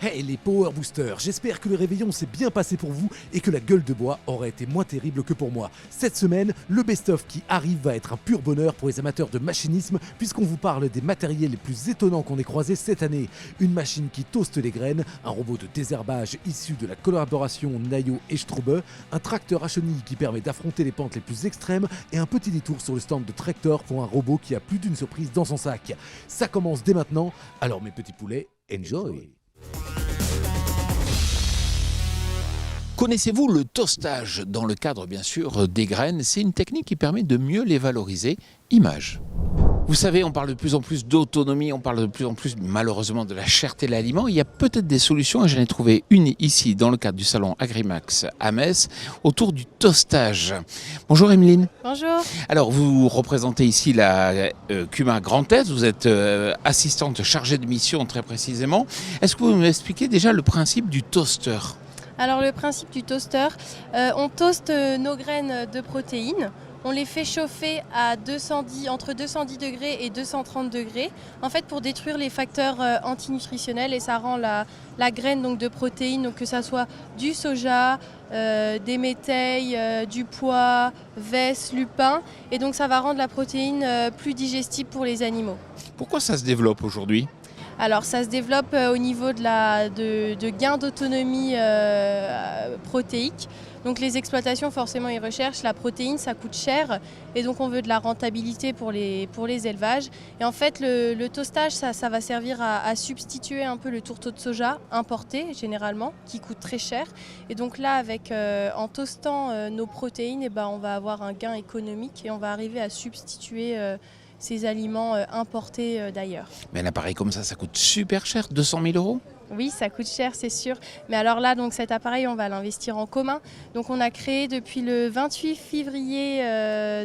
Hey les Power Boosters, j'espère que le réveillon s'est bien passé pour vous et que la gueule de bois aurait été moins terrible que pour moi. Cette semaine, le best-of qui arrive va être un pur bonheur pour les amateurs de machinisme puisqu'on vous parle des matériels les plus étonnants qu'on ait croisés cette année. Une machine qui toaste les graines, un robot de désherbage issu de la collaboration Nayo et Straube, un tracteur à chenilles qui permet d'affronter les pentes les plus extrêmes et un petit détour sur le stand de Tractor pour un robot qui a plus d'une surprise dans son sac. Ça commence dès maintenant, alors mes petits poulets, enjoy! Connaissez-vous le toastage dans le cadre bien sûr des graines? C'est une technique qui permet de mieux les valoriser. Image. Vous savez, on parle de plus en plus d'autonomie, on parle de plus en plus malheureusement de la cherté de l'aliment. Il y a peut-être des solutions et j'en ai trouvé une ici dans le cadre du salon Agrimax à Metz autour du toastage. Bonjour Emeline. Bonjour. Alors vous représentez ici la Cuma Grand Est, vous êtes assistante chargée de mission très précisément. Est-ce que vous nous expliquez déjà le principe du toaster ? Alors le principe du toaster, on toaste nos graines de protéines. On les fait chauffer à entre 210 degrés et 230 degrés, en fait pour détruire les facteurs antinutritionnels et ça rend la graine donc, de protéines, donc que ça soit du soja, des métailles, du pois, vesse, lupin, et donc ça va rendre la protéine plus digestible pour les animaux. Pourquoi ça se développe aujourd'hui ? Alors ça se développe au niveau de gains d'autonomie protéique. Donc les exploitations forcément ils recherchent la protéine, ça coûte cher et donc on veut de la rentabilité pour les élevages. Et en fait le toastage ça va servir à substituer un peu le tourteau de soja importé généralement qui coûte très cher. Et donc là en toastant nos protéines on va avoir un gain économique et on va arriver à substituer ces aliments importés d'ailleurs. Mais un appareil comme ça coûte super cher, 200 000 €? Oui, ça coûte cher, c'est sûr. Mais alors là, donc cet appareil, on va l'investir en commun. Donc on a créé depuis le 28 février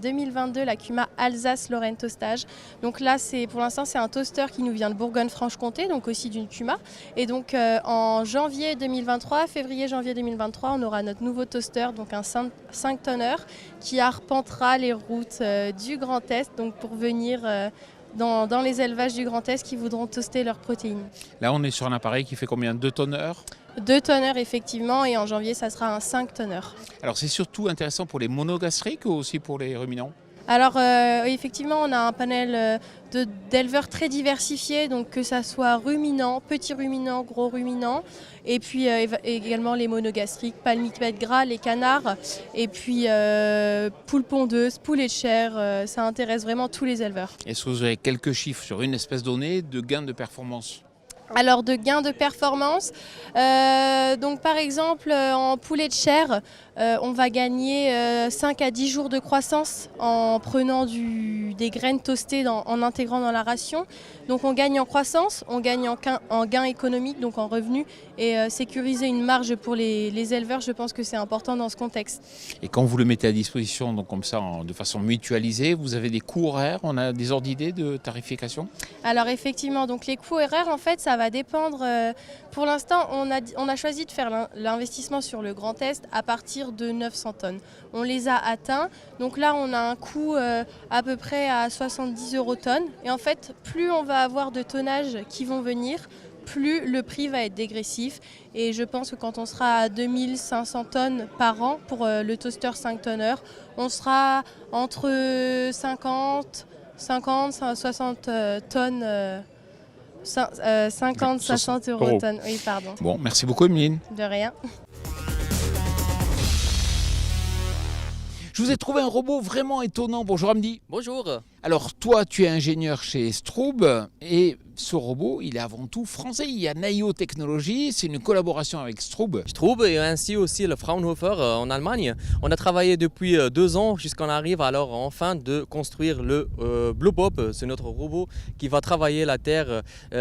2022 la Cuma Alsace-Lorraine Toastage. Donc là, pour l'instant, c'est un toaster qui nous vient de Bourgogne-Franche-Comté, donc aussi d'une Cuma. Et donc en février-janvier 2023, on aura notre nouveau toaster, donc un 5 tonneurs qui arpentera les routes du Grand Est, donc pour venir dans les élevages du Grand Est qui voudront toaster leurs protéines. Là, on est sur un appareil qui fait combien? 2 tonneurs? 2 tonneurs effectivement, et en janvier, ça sera un 5 tonneurs. Alors, c'est surtout intéressant pour les monogastriques ou aussi pour les ruminants? Alors effectivement, on a un panel d'éleveurs très diversifiés, donc que ça soit ruminants, petits ruminants, gros ruminants, et puis également les monogastriques, palmipèdes gras, les canards, et puis poules pondeuses, poulets de chair, ça intéresse vraiment tous les éleveurs. Est-ce que vous avez quelques chiffres sur une espèce donnée de gain de performance? Alors de gains de performance, donc par exemple en poulet de chair, on va gagner 5 à 10 jours de croissance en prenant des graines toastées en intégrant dans la ration. Donc on gagne en croissance, on gagne en gain économique, donc en revenus, et sécuriser une marge pour les éleveurs, je pense que c'est important dans ce contexte. Et quand vous le mettez à disposition donc comme ça de façon mutualisée, vous avez des coûts horaires, on a des ordres d'idées de tarification? Alors effectivement, donc les coûts horaires en fait ça va dépendre. Pour l'instant on a choisi de faire l'investissement sur le Grand Est à partir de 900 tonnes. On les a atteints, donc là on a un coût à peu près à 70 € tonne. Et en fait plus on va avoir de tonnages qui vont venir, plus le prix va être dégressif. Et je pense que quand on sera à 2500 tonnes par an pour le toaster 5 tonneurs, on sera entre 50, 60 tonnes, 50-60 € tonne. Oui, pardon. Bon, merci beaucoup Emeline. De rien. Je vous ai trouvé un robot vraiment étonnant. Bonjour Hamdi. Bonjour. Alors toi, tu es ingénieur chez Straube et ce robot, il est avant tout français. Il y a Nayo Technologies, c'est une collaboration avec Straube. Straube et ainsi aussi le Fraunhofer en Allemagne. On a travaillé depuis 2 ans jusqu'on arrive alors enfin de construire le Blue Pop. C'est notre robot qui va travailler la terre. Il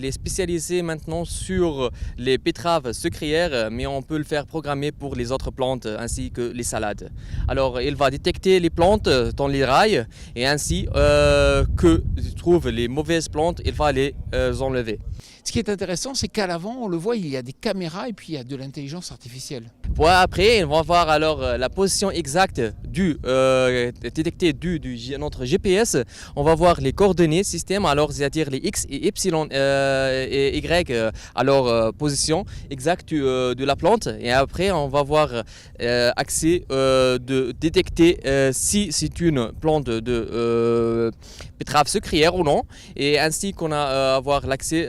est spécialisé maintenant sur les betteraves sucrières, mais on peut le faire programmer pour les autres plantes ainsi que les salades. Alors il va détecter les plantes dans les rails et ainsi que trouve les mauvaises plantes, il va les enlever. Ce qui est intéressant, c'est qu'à l'avant, on le voit, il y a des caméras et puis il y a de l'intelligence artificielle. Voilà, après, on va voir alors la position exacte détectée de notre GPS. On va voir les coordonnées système, alors c'est-à-dire les X et Y et Y, position exacte de la plante. Et après, on va voir accès de détecter si c'est une plante de betterave sucrière ou non. Et ainsi qu'on a avoir l'accès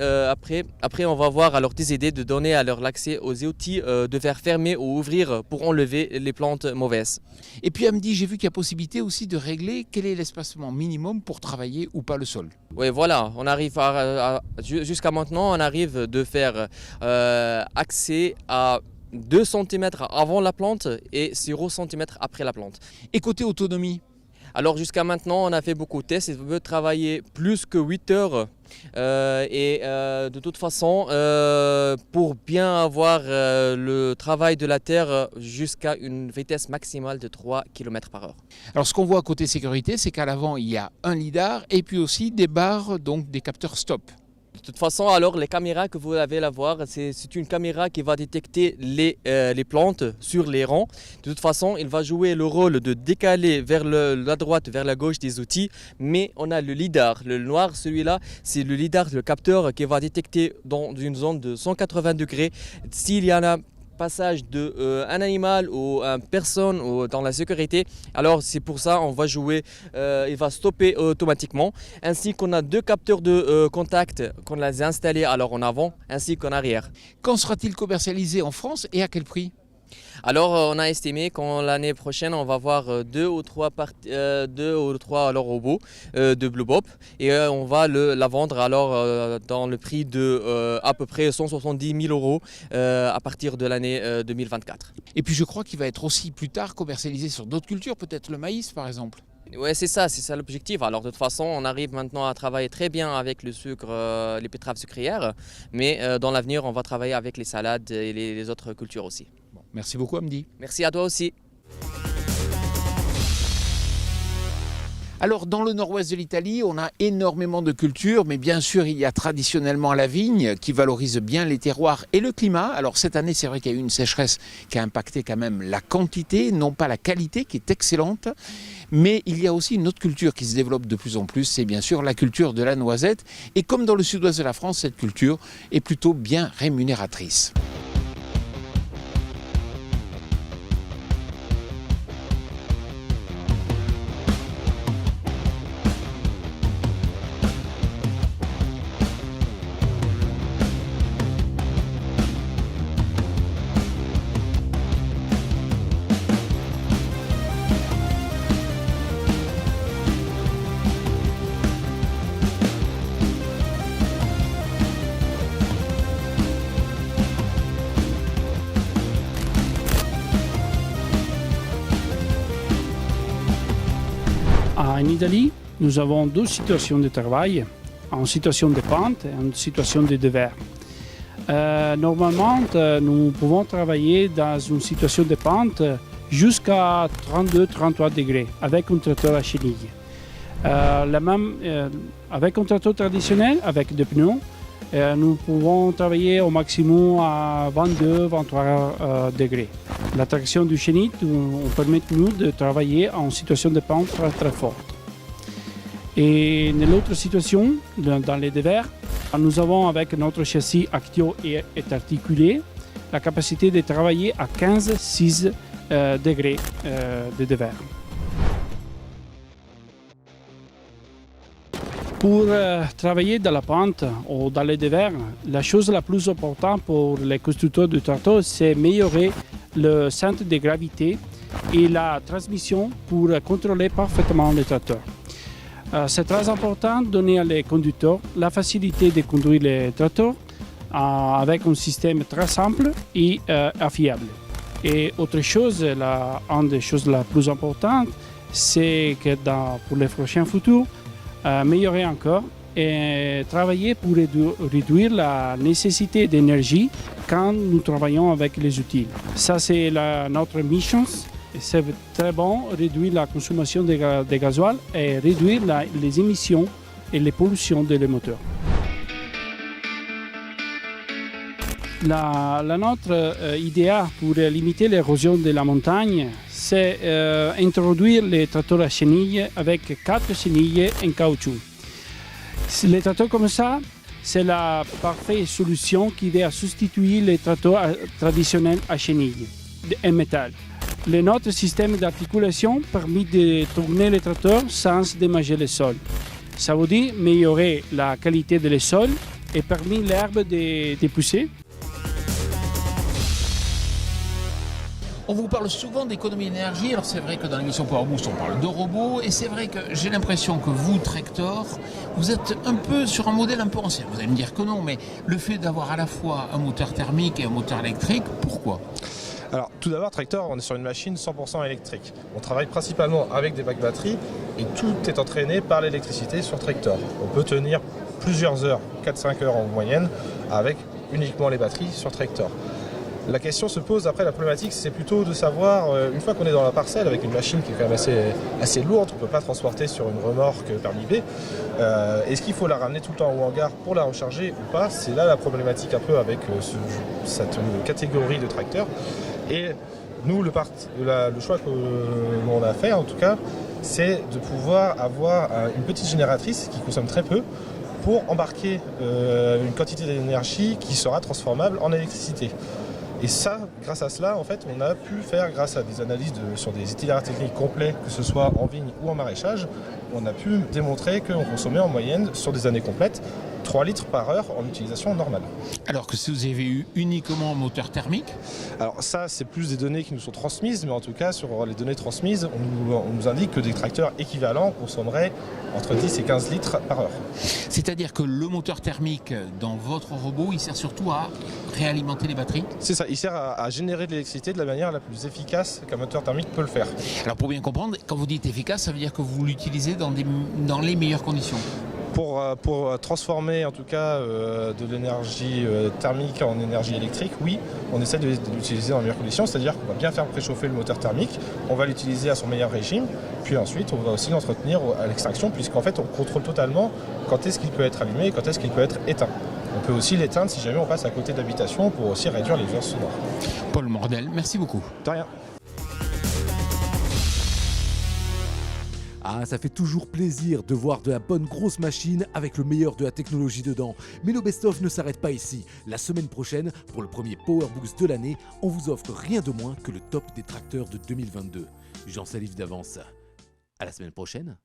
après, on va voir alors des idées de donner alors l'accès aux outils de faire fermer ou ouvrir pour enlever les plantes mauvaises. Et puis Hamdi, j'ai vu qu'il y a possibilité aussi de régler quel est l'espacement minimum pour travailler ou pas le sol. Oui, voilà, on arrive jusqu'à maintenant, on arrive de faire accès à 2 cm avant la plante et 0 cm après la plante. Et côté autonomie? Alors jusqu'à maintenant, on a fait beaucoup de tests et on veut travailler plus que 8 heures. De toute façon, pour bien avoir le travail de la terre jusqu'à une vitesse maximale de 3 km/h. Alors ce qu'on voit côté sécurité, c'est qu'à l'avant, il y a un lidar et puis aussi des barres, donc des capteurs stop. De toute façon, alors les caméras que vous allez la voir, c'est une caméra qui va détecter les plantes sur les rangs. De toute façon, il va jouer le rôle de décaler vers la droite, vers la gauche des outils. Mais on a le lidar, le noir, celui-là, c'est le lidar, le capteur qui va détecter dans une zone de 180 degrés s'il y en a passage d'un animal ou une personne ou dans la sécurité. Alors c'est pour ça on va jouer, il va stopper automatiquement. Ainsi qu'on a 2 capteurs de contact qu'on les a installés alors en avant ainsi qu'en arrière. Quand sera-t-il commercialisé en France et à quel prix? Alors on a estimé qu'en l'année prochaine on va avoir 2 ou 3 alors, robots de Bluebob et on va la vendre alors dans le prix de à peu près 170 000 € à partir de l'année 2024. Et puis je crois qu'il va être aussi plus tard commercialisé sur d'autres cultures, peut-être le maïs par exemple. Oui, c'est ça l'objectif. Alors de toute façon, on arrive maintenant à travailler très bien avec le sucre, les betteraves sucrières, mais dans l'avenir, on va travailler avec les salades et les autres cultures aussi. Bon, merci beaucoup Hamdi. Merci à toi aussi. Alors dans le nord-ouest de l'Italie, on a énormément de cultures, mais bien sûr il y a traditionnellement la vigne qui valorise bien les terroirs et le climat. Alors cette année c'est vrai qu'il y a eu une sécheresse qui a impacté quand même la quantité, non pas la qualité qui est excellente. Mais il y a aussi une autre culture qui se développe de plus en plus, c'est bien sûr la culture de la noisette. Et comme dans le sud-ouest de la France, cette culture est plutôt bien rémunératrice. En Italie, nous avons 2 situations de travail, en situation de pente et en situation de dévers. Normalement, nous pouvons travailler dans une situation de pente jusqu'à 32-33 degrés avec un tracteur à chenille. Avec un tracteur traditionnel, avec des pneus, nous pouvons travailler au maximum à 22-23 degrés. La traction du chenille nous permet de travailler en situation de pente très, très forte. Et dans l'autre situation, dans les dévers, nous avons avec notre châssis Actio et articulé la capacité de travailler à 15-6 degrés de dévers. Pour travailler dans la pente ou dans les dévers, la chose la plus importante pour les constructeurs de tracteurs, c'est améliorer le centre de gravité et la transmission pour contrôler parfaitement le tracteur. C'est très important de donner aux conducteurs la facilité de conduire les tracteurs avec un système très simple et fiable. Et autre chose, une des choses les plus importantes, c'est que pour les prochains futurs, améliorer encore et travailler pour réduire la nécessité d'énergie quand nous travaillons avec les outils. Ça, c'est notre mission. C'est très bon réduire la consommation de gasoil et réduire les émissions et les pollutions des moteurs. La notre idée pour limiter l'érosion de la montagne, c'est introduire les tracteurs à chenilles avec 4 chenilles en caoutchouc. Les tracteurs comme ça, c'est la parfaite solution qui va substituer les tracteurs traditionnels à chenilles en métal. Notre système d'articulation permet de tourner les tracteurs sans démager le sol. Ça veut dire améliorer la qualité du sol et permet l'herbe de pousser. On vous parle souvent d'économie d'énergie, alors c'est vrai que dans l'émission Power Boost on parle de robots, et c'est vrai que j'ai l'impression que vous, Tractor, vous êtes un peu sur un modèle un peu ancien. Vous allez me dire que non, mais le fait d'avoir à la fois un moteur thermique et un moteur électrique, pourquoi ? Alors tout d'abord, Tractor, on est sur une machine 100% électrique. On travaille principalement avec des packs batteries et tout est entraîné par l'électricité sur Tractor. On peut tenir plusieurs heures, 4-5 heures en moyenne, avec uniquement les batteries sur Tractor. La question se pose après, la problématique, c'est plutôt de savoir, une fois qu'on est dans la parcelle avec une machine qui est quand même assez lourde, on ne peut pas transporter sur une remorque permis B, est-ce qu'il faut la ramener tout le temps au hangar pour la recharger ou pas? C'est là la problématique un peu avec cette catégorie de tracteurs. Et nous, le choix qu'on a fait en tout cas, c'est de pouvoir avoir une petite génératrice qui consomme très peu pour embarquer une quantité d'énergie qui sera transformable en électricité. Et ça, grâce à cela, en fait, on a pu faire, grâce à des analyses sur des itinéraires techniques complets, que ce soit en vigne ou en maraîchage, on a pu démontrer qu'on consommait en moyenne, sur des années complètes, 3 litres par heure en utilisation normale. Alors que si vous avez eu uniquement un moteur thermique? Alors ça, c'est plus des données qui nous sont transmises, mais en tout cas, sur les données transmises, on nous indique que des tracteurs équivalents consommeraient entre 10 et 15 litres par heure. C'est-à-dire que le moteur thermique dans votre robot, il sert surtout à réalimenter les batteries? C'est ça, il sert à générer de l'électricité de la manière la plus efficace qu'un moteur thermique peut le faire. Alors pour bien comprendre, quand vous dites efficace, ça veut dire que vous l'utilisez dans les meilleures conditions? Pour transformer en tout cas de l'énergie thermique en énergie électrique, oui, on essaie de l'utiliser dans les meilleures conditions, c'est-à-dire qu'on va bien faire préchauffer le moteur thermique, on va l'utiliser à son meilleur régime, puis ensuite on va aussi l'entretenir à l'extraction, puisqu'en fait on contrôle totalement quand est-ce qu'il peut être allumé et quand est-ce qu'il peut être éteint. On peut aussi l'éteindre si jamais on passe à côté d'habitation pour aussi réduire les nuisances sonores. Paul Mordel, merci beaucoup. De rien. Ah, ça fait toujours plaisir de voir de la bonne grosse machine avec le meilleur de la technologie dedans. Mais nos best-of ne s'arrêtent pas ici. La semaine prochaine, pour le premier Power Boost de l'année, on vous offre rien de moins que le top des tracteurs de 2022. J'en salive d'avance. À la semaine prochaine.